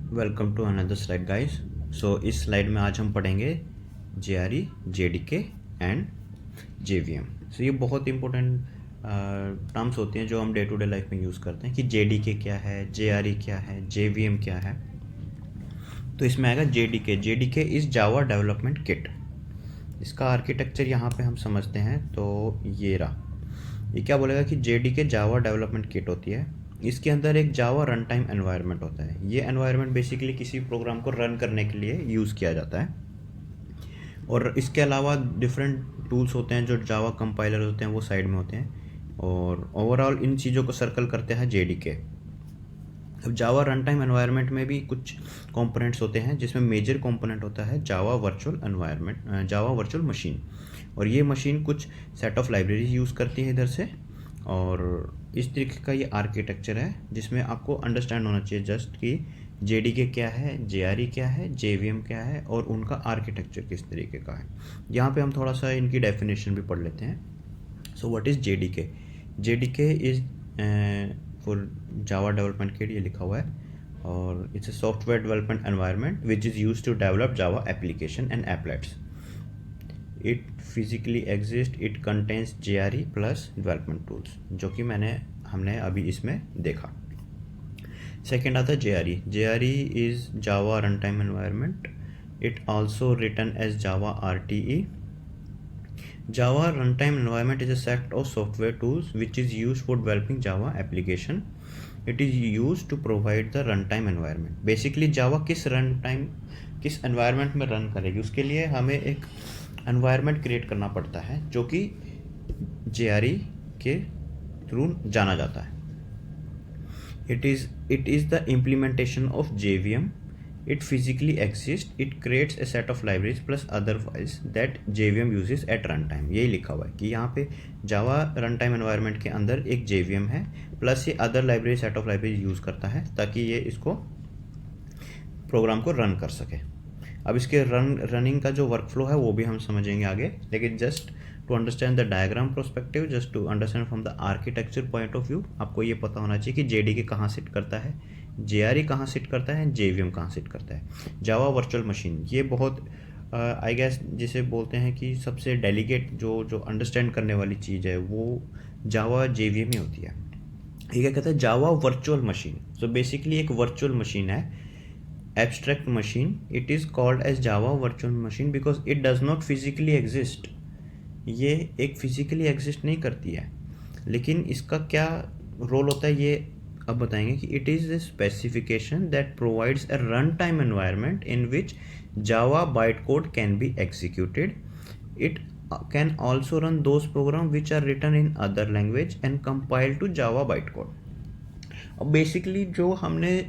Welcome to another slide guys. So इस slide में आज हम पढ़ेंगे JRE, JDK and JVM। So ये बहुत इंपॉर्टेंट टर्म्स होती हैं जो हम डे टू डे लाइफ में यूज़ करते हैं कि JDK क्या है, JRE क्या है, JVM क्या है। तो इसमें आएगा JDK। JDK is Java development kit. इसका आर्किटेक्चर यहाँ पे हम समझते हैं तो ये रहा। ये क्या बोलेगा कि JDK जावा डेवलपमेंट किट होती है। इसके अंदर एक जावा रन टाइम एनवायरनमेंट होता है। ये एनवायरनमेंट बेसिकली किसी प्रोग्राम को रन करने के लिए यूज़ किया जाता है। और इसके अलावा डिफरेंट टूल्स होते हैं जो जावा कंपाइलर होते हैं, वो साइड में होते हैं। और ओवरऑल इन चीज़ों को सर्कल करते हैं JDK। अब जावा रन टाइम एनवायरनमेंट में भी कुछ कंपोनेंट्स होते हैं जिसमें मेजर कंपोनेंट होता है जावा वर्चुअल एनवायरनमेंट, जावा वर्चुअल मशीन। और ये मशीन कुछ सेट ऑफ लाइब्रेरीज यूज़ करती है इधर से। और इस तरीके का ये आर्किटेक्चर है जिसमें आपको अंडरस्टैंड होना चाहिए जस्ट कि JDK क्या है, JRE क्या है, JVM क्या है और उनका आर्किटेक्चर किस तरीके का है। यहाँ पे हम थोड़ा सा इनकी डेफिनेशन भी पढ़ लेते हैं। So what is JDK? JDK is for Java development kit, ये लिखा हुआ है। और it's a software development environment which is use to develop Java application and applets. It physically exist, it contains JRE plus development tools, जो कि हमने अभी इसमें देखा। सेकेंड आता है JRE। JRE is Java runtime environment. It also written as Java RTE। Java runtime environment is a set of software tools which is used for developing Java application. It is used to provide the runtime environment. Basically Java किस environment में run करेगी, उसके लिए हमें एक environment create करना पड़ता है जो कि JRE के थ्रू जाना जाता है। It is the implementation of JVM. It physically exists. It creates a set of libraries plus other files that JVM uses at runtime. यही लिखा हुआ है कि यहाँ पे Java runtime environment के अंदर एक JVM है प्लस ये other library set of library use करता है ताकि ये इसको प्रोग्राम को रन कर सके। अब इसके रनिंग का जो वर्कफ्लो है वो भी हम समझेंगे आगे, लेकिन just to understand the diagram prospective, just to understand from the architecture point of view, आपको ये पता होना चाहिए कि JDK कहाँ सिट करता है, JRE कहाँ सिट करता है, JVM कहाँ सिट करता है। जावा वर्चुअल मशीन, ये बहुत आई गेस जिसे बोलते हैं कि सबसे डेलीकेट जो अंडरस्टैंड करने वाली चीज़ है वो जावा JVM ही होती है। ये क्या कहता है, Java virtual machine. So basically एक वर्चुअल मशीन है, abstract machine. It is called as Java virtual machine because it does not physically exist. ये एक फिजिकली एग्जिस्ट नहीं करती है, लेकिन इसका क्या रोल होता है ये अब बताएंगे कि it is a specification that provides a runtime environment in which Java bytecode can be executed. It can also run those program which are written in other language and compile to Java bytecode. अब basically जो हमने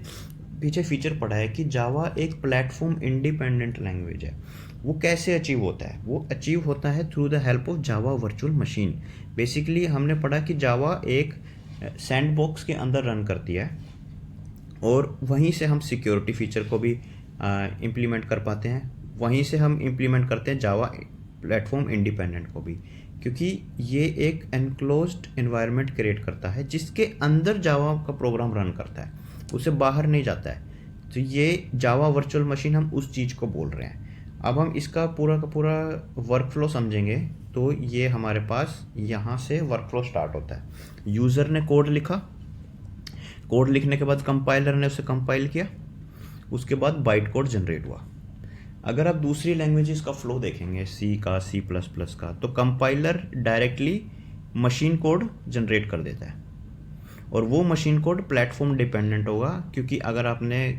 पीछे feature पढ़ा है कि जावा एक platform independent language है, वो कैसे अचीव होता है? वो अचीव होता है through the help of Java virtual machine. Basically हमने पढ़ा कि जावा एक सैंड बॉक्स के अंदर रन करती है और वहीं से हम सिक्योरिटी फीचर को भी इम्प्लीमेंट कर पाते हैं, वहीं से हम इम्प्लीमेंट करते हैं जावा प्लेटफॉर्म इंडिपेंडेंट को भी, क्योंकि ये एक एनक्लोज्ड एनवायरनमेंट क्रिएट करता है जिसके अंदर जावा का प्रोग्राम रन करता है, उसे बाहर नहीं जाता है। तो ये जावा वर्चुअल मशीन, हम उस चीज़ को बोल रहे हैं। अब हम इसका पूरा का पूरा वर्कफ्लो समझेंगे तो ये हमारे पास यहाँ से वर्कफ्लो स्टार्ट होता है। यूज़र ने कोड लिखा, कोड लिखने के बाद कंपाइलर ने उसे कंपाइल किया, उसके बाद बाइट कोड जनरेट हुआ। अगर आप दूसरी लैंग्वेजेस का फ्लो देखेंगे, C का, C++ का, तो compiler directly machine code generate कर देता है और वो मशीन कोड प्लेटफॉर्म डिपेंडेंट होगा, क्योंकि अगर आपने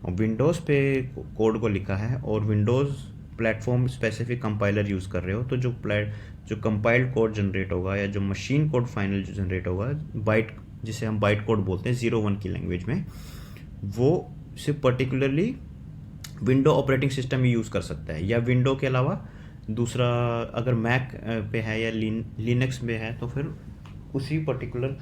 विंडोज़ पे कोड को लिखा है और Windows platform specific compiler use कर रहे हो, तो जो कंपाइल्ड कोड जनरेट होगा या जो मशीन कोड फाइनल जो जनरेट होगा, बाइट जिसे हम बाइट कोड बोलते हैं 01 की लैंग्वेज में, वो सिर्फ पर्टिकुलरली विंडो ऑपरेटिंग सिस्टम ही यूज़ कर सकता है, या विंडो के अलावा दूसरा अगर मैक पे है या लिनक्स पे है तो फिर उसी पर्टिकुलर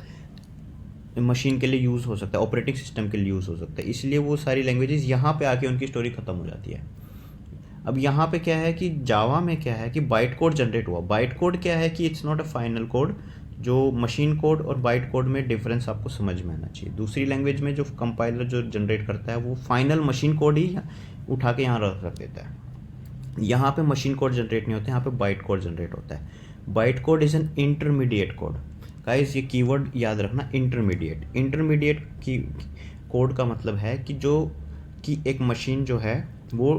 मशीन के लिए यूज़ हो सकता है, ऑपरेटिंग सिस्टम के लिए यूज़ हो सकता है। इसलिए वो सारी लैंग्वेजेस यहाँ पे आके उनकी स्टोरी ख़त्म हो जाती है। अब यहाँ पे क्या है कि जावा में क्या है कि बाइट कोड जनरेट हुआ। बाइट कोड क्या है कि it's not a final code, जो मशीन कोड और बाइट कोड में डिफरेंस आपको समझ में आना चाहिए। दूसरी लैंग्वेज में जो कंपाइलर जो जनरेट करता है वो फाइनल मशीन कोड ही उठा के यहाँ रख देता है। यहाँ पे मशीन कोड जनरेट नहीं होता है, यहाँ पे बाइट कोड जनरेट होता है। Byte code is an intermediate code. Guys ये कीवर्ड याद रखना, इंटरमीडिएट। इंटरमीडिएट की कोड का मतलब है कि एक मशीन जो है वो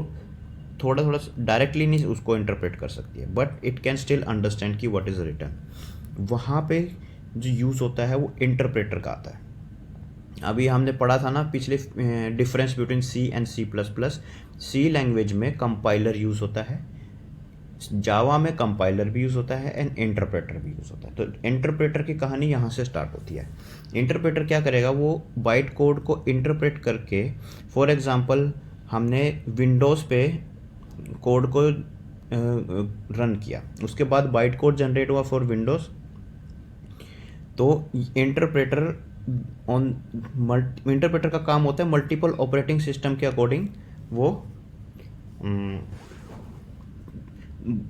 थोड़ा थोड़ा डायरेक्टली नहीं उसको इंटरप्रेट कर सकती है, but it can still understand कि व्हाट इज़ रिटन। वहाँ पे जो यूज़ होता है वो इंटरप्रेटर का आता है। अभी हमने पढ़ा था ना पिछले difference between C and C plus plus. C language में कंपाइलर यूज़ होता है, जावा में कंपाइलर भी यूज़ होता है एंड इंटरप्रेटर भी यूज़ होता है। तो इंटरप्रेटर की कहानी यहाँ से स्टार्ट होती है। इंटरप्रेटर क्या करेगा, वो बाइट कोड को इंटरप्रेट करके, फॉर एग्जांपल हमने विंडोज़ पे कोड को रन किया, उसके बाद बाइट कोड जनरेट हुआ फॉर विंडोज़, तो इंटरप्रेटर का काम होता है मल्टीपल ऑपरेटिंग सिस्टम के अकॉर्डिंग वो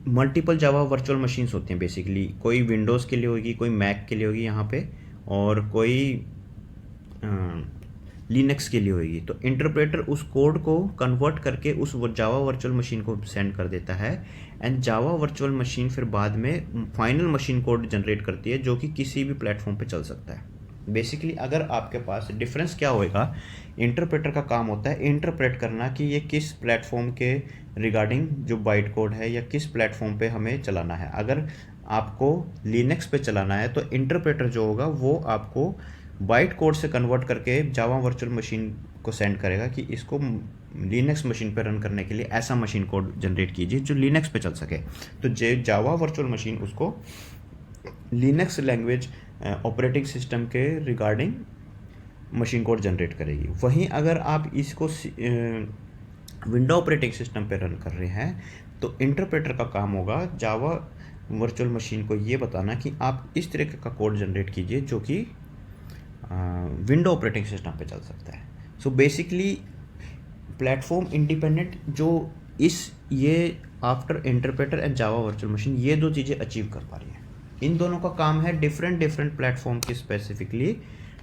मल्टीपल जावा वर्चुअल मशीन्स होती हैं बेसिकली। कोई विंडोज़ के लिए होगी, कोई मैक के लिए होगी यहाँ पे, और कोई लिनक्स के लिए होगी। तो इंटरप्रेटर उस कोड को कन्वर्ट करके उस जावा वर्चुअल मशीन को सेंड कर देता है, एंड जावा वर्चुअल मशीन फिर बाद में फाइनल मशीन कोड जनरेट करती है जो कि किसी भी प्लेटफॉर्म पे चल सकता है। बेसिकली अगर आपके पास डिफरेंस क्या होएगा, इंटरप्रेटर का काम होता है इंटरप्रेट करना कि ये किस प्लेटफॉर्म के रिगार्डिंग जो बाइट कोड है या किस प्लेटफॉर्म पे हमें चलाना है। अगर आपको लिनक्स पे चलाना है तो इंटरप्रेटर जो होगा वो आपको बाइट कोड से कन्वर्ट करके जावा वर्चुअल मशीन को सेंड करेगा कि इसको लिनक्स मशीन पे रन करने के लिए ऐसा मशीन कोड जनरेट कीजिए जो लिनक्स पे चल सके। तो जावा वर्चुअल मशीन उसको लिनक्स लैंग्वेज ऑपरेटिंग सिस्टम के रिगार्डिंग मशीन कोड जनरेट करेगी। वहीं अगर आप इसको विंडो ऑपरेटिंग सिस्टम पे रन कर रहे हैं तो इंटरप्रेटर का काम होगा जावा वर्चुअल मशीन को ये बताना कि आप इस तरीके का कोड जनरेट कीजिए जो कि विंडो ऑपरेटिंग सिस्टम पे चल सकता है। सो बेसिकली प्लेटफॉर्म इंडिपेंडेंट जो ये after interpreter and Java virtual machine ये दो चीज़ें अचीव कर पा रही है। इन दोनों का काम है डिफरेंट प्लेटफॉर्म की स्पेसिफिकली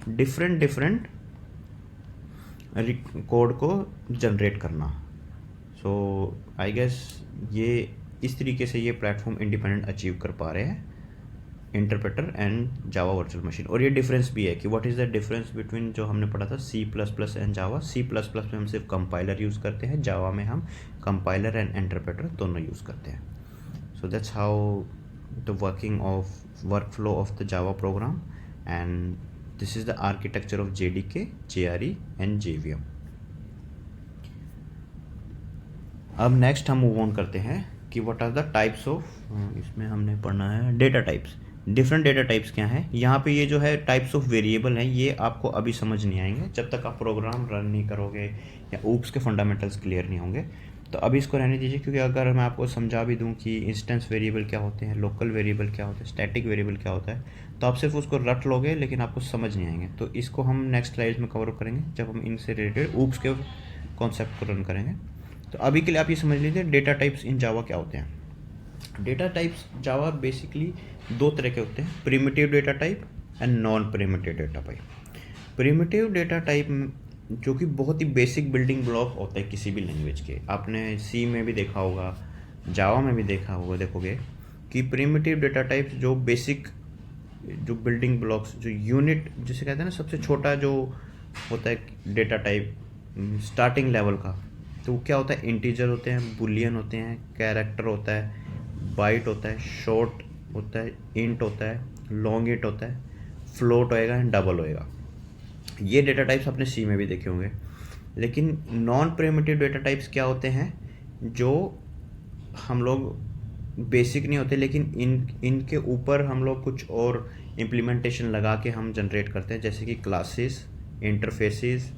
डिफरेंट कोड को जनरेट करना। सो आई गेस ये इस तरीके से ये प्लेटफॉर्म इंडिपेंडेंट अचीव कर पा रहे हैं, interpreter and Java virtual machine. और ये डिफरेंस भी है कि what is the difference between जो हमने पढ़ा था C plus plus and Java. C plus plus में हम सिर्फ कंपाइलर यूज़ करते हैं, जावा में हम कंपाइलर एंड इंटरप्रेटर दोनों यूज़ करते हैं। So that's how the workflow of the Java program, and this is the architecture of JDK, JRE and JVM. अब नेक्स्ट हम मूव ऑन करते हैं कि what are the types of, इसमें हमने पढ़ना है data types. Different data types क्या हैं। यहाँ पे ये जो है टाइप्स ऑफ वेरिएबल हैं, ये आपको अभी समझ नहीं आएंगे जब तक आप प्रोग्राम रन नहीं करोगे या ऊप्स के फंडामेंटल्स क्लियर नहीं होंगे। तो अभी इसको रहने दीजिए, क्योंकि अगर मैं आपको समझा भी दूं कि इंस्टेंस वेरिएबल क्या होते हैं, लोकल वेरिएबल क्या होता है, स्टैटिक वेरिएबल क्या होता है, तो आप सिर्फ उसको रट लोगे लेकिन आपको समझ नहीं आएंगे। तो इसको हम नेक्स्ट स्लाइड में कवर करेंगे जब हम इनसे रिलेटेड ऊप्स के कॉन्सेप्ट को रन करेंगे। तो अभी के लिए आप ये समझ लीजिए डेटा टाइप्स इन जावा क्या होते हैं। डेटा टाइप्स जावा बेसिकली दो तरह के होते हैं, primitive data type and non primitive data type. Primitive data type जो कि बहुत ही बेसिक बिल्डिंग ब्लॉक होता है किसी भी लैंग्वेज के, आपने सी में भी देखा होगा, जावा में भी देखा होगा, देखोगे कि प्रिमिटिव डेटा टाइप्स जो बेसिक जो बिल्डिंग ब्लॉक्स जो यूनिट जिसे कहते हैं ना, सबसे छोटा जो होता है डेटा टाइप स्टार्टिंग लेवल का, तो वो क्या होता है, इंटीजर होते हैं, बुलियन होते हैं, कैरेक्टर होता है, बाइट होता है, शॉर्ट होता है, इंट होता है, लॉन्ग इंट होता है, फ्लोट होएगा एंड डबल होएगा। ये डेटा टाइप्स आपने सी में भी देखे होंगे। लेकिन नॉन प्रिमिटिव डेटा टाइप्स क्या होते हैं, जो हम लोग बेसिक नहीं होते लेकिन इनके ऊपर हम लोग कुछ और इम्प्लीमेंटेशन लगा के हम जनरेट करते हैं, जैसे कि classes, interfaces,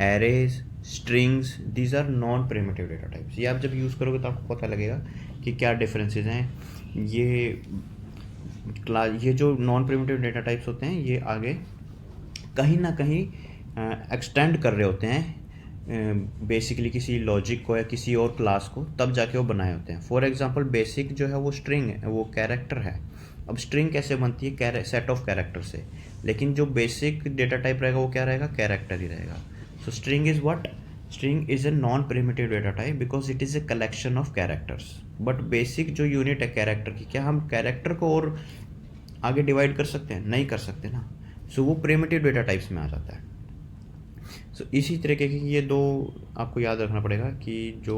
arrays, strings. These are non primitive data types. ये आप जब यूज़ करोगे तो आपको पता लगेगा कि क्या डिफरेंसेस हैं। ये जो नॉन प्रिमिटिव डेटा टाइप्स होते हैं ये आगे कहीं ना कहीं एक्सटेंड कर रहे होते हैं बेसिकली किसी लॉजिक को या किसी और क्लास को, तब जाके वो बनाए होते हैं। फॉर एग्जांपल बेसिक जो है वो स्ट्रिंग है, वो कैरेक्टर है, अब स्ट्रिंग कैसे बनती है, सेट ऑफ कैरेक्टर से, लेकिन जो बेसिक डेटा टाइप रहेगा वो क्या रहेगा, कैरेक्टर ही रहेगा. सो string is what, string is a non primitive data type because it is a collection of characters. But basic जो यूनिट है कैरेक्टर की, क्या हम कैरेक्टर को और आगे डिवाइड कर सकते हैं, नहीं कर सकते ना. सो वो प्रिमिटिव डेटा टाइप्स में आ जाता है. सो इसी तरीके की ये दो आपको याद रखना पड़ेगा कि जो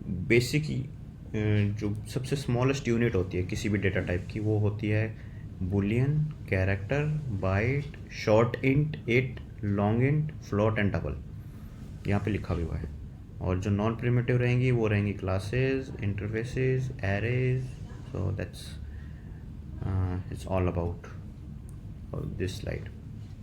बेसिक जो सबसे स्मॉलेस्ट यूनिट होती है किसी भी डेटा टाइप की, वो होती है boolean, character, byte, short int, it, long int, float and double. यहाँ पे लिखा भी हुआ है. और जो नॉन प्रिमिटिव रहेंगी वो रहेंगी classes, interfaces, arrays. So that's it's all about this slide.